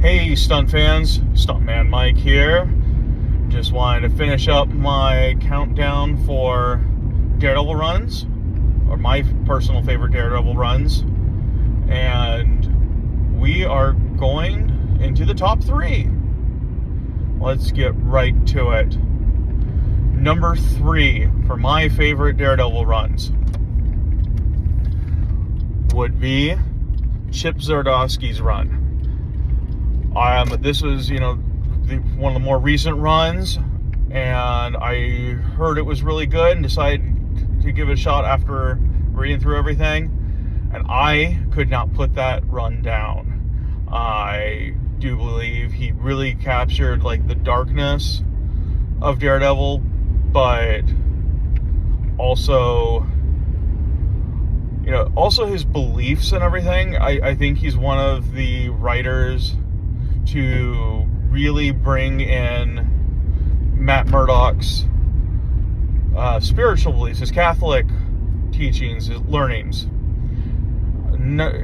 Hey stunt fans, Stuntman Mike here. Just wanted to finish up my countdown for Daredevil runs, or my personal favorite Daredevil runs. And we are going into the top 3. Let's get right to it. Number 3 for my favorite Daredevil runs would be Chip Zdarsky's run. This was, one of the more recent runs, and I heard it was really good and decided to give it a shot after reading through everything, and I could not put that run down. I do believe he really captured the darkness of Daredevil, but also his beliefs and everything. I think he's one of the writers to really bring in Matt Murdock's spiritual beliefs, his Catholic teachings, his learnings.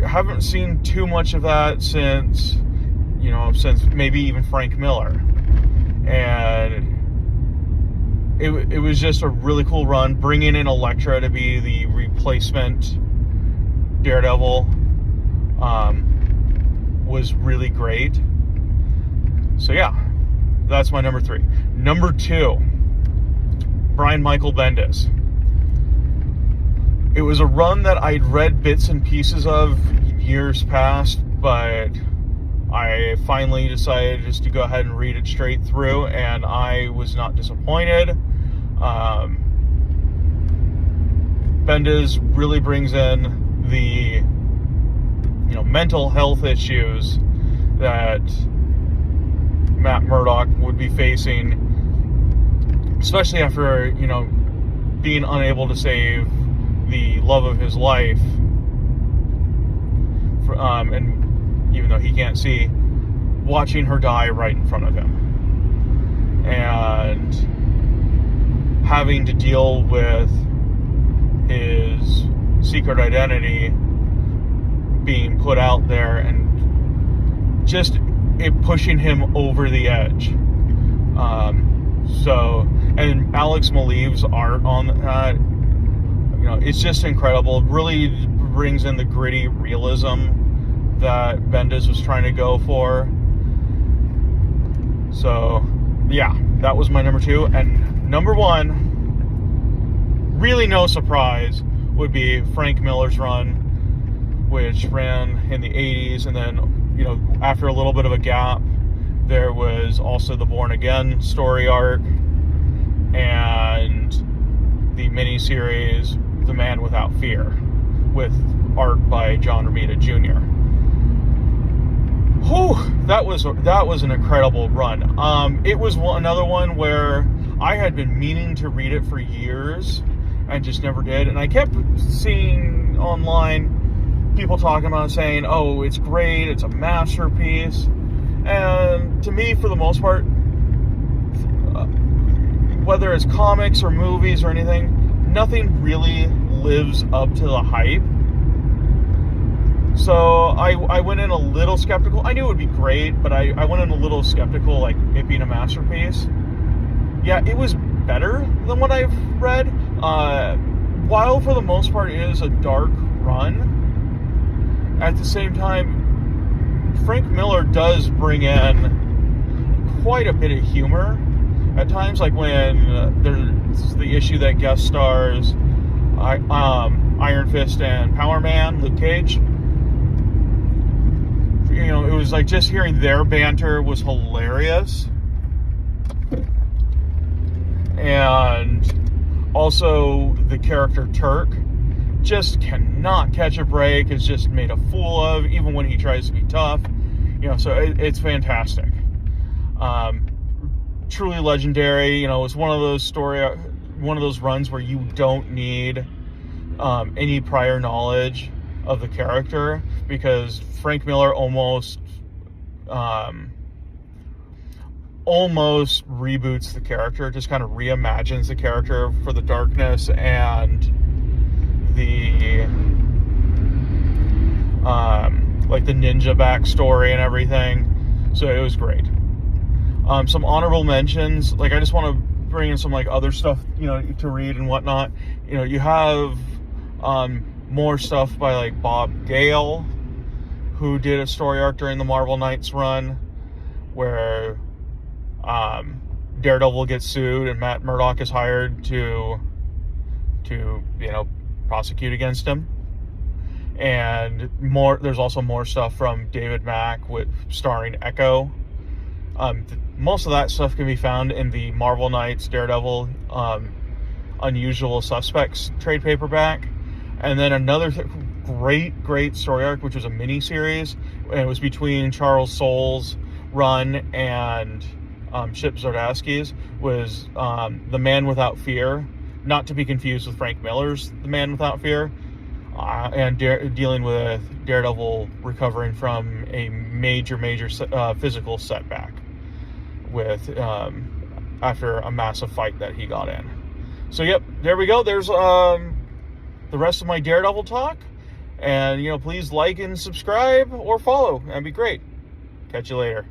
Haven't seen too much of that since maybe even Frank Miller. And it was just a really cool run, bringing in Elektra to be the replacement Daredevil. Was really great. So yeah, that's my number 3. Number 2, Brian Michael Bendis. It was a run that I'd read bits and pieces of years past, but I finally decided just to go ahead and read it straight through, and I was not disappointed. Bendis really brings in the mental health issues that Matt Murdock would be facing, especially after being unable to save the love of his life, and even though he can't see, watching her die right in front of him, and having to deal with his secret identity being put out there, and just it pushing him over the edge. And Alex Maleev's art on that, it's just incredible. It really brings in the gritty realism that Bendis was trying to go for. So yeah, that was my number 2. And number 1, really no surprise, would be Frank Miller's run, which ran in the 80s, and then after a little bit of a gap, there was also the Born Again story arc and the miniseries The Man Without Fear, with art by John Romita Jr. Whew, that was an incredible run. It was another one where I had been meaning to read it for years and just never did, and I kept seeing online people talking about it, saying, oh, it's great, it's a masterpiece. And to me, for the most part, whether it's comics or movies or anything, nothing really lives up to the hype. So I went in a little skeptical. I knew it would be great, but I went in a little skeptical, it being a masterpiece. Yeah, it was better than what I've read. While for the most part it is a dark run, at the same time, Frank Miller does bring in quite a bit of humor at times, like when there's the issue that guest stars Iron Fist and Power Man, Luke Cage. It was just hearing their banter was hilarious. And also the character Turk just cannot catch a break, is just made a fool of, even when he tries to be tough. So it's fantastic. Truly legendary. It's one of those runs where you don't need any prior knowledge of the character, because Frank Miller almost reboots the character, just kind of reimagines the character for the darkness and the like the ninja backstory and everything. So it was great. Some honorable mentions, like I just want to bring in some like other stuff, to read and whatnot. You have more stuff by like Bob Gale, who did a story arc during the Marvel Knights run where Daredevil gets sued and Matt Murdock is hired to prosecute against him. And there's also more stuff from David Mack starring Echo. Most of that stuff can be found in the Marvel Knights Daredevil Unusual Suspects trade paperback. And then another great story arc, which was a mini series, and it was between Charles Soule's run and Chip Zdarsky's, was The Man Without Fear, not to be confused with Frank Miller's The Man Without Fear, and dealing with Daredevil recovering from a major physical setback after a massive fight that he got in. So yep, there we go. There's the rest of my Daredevil talk. And please like and subscribe or follow. That'd be great. Catch you later.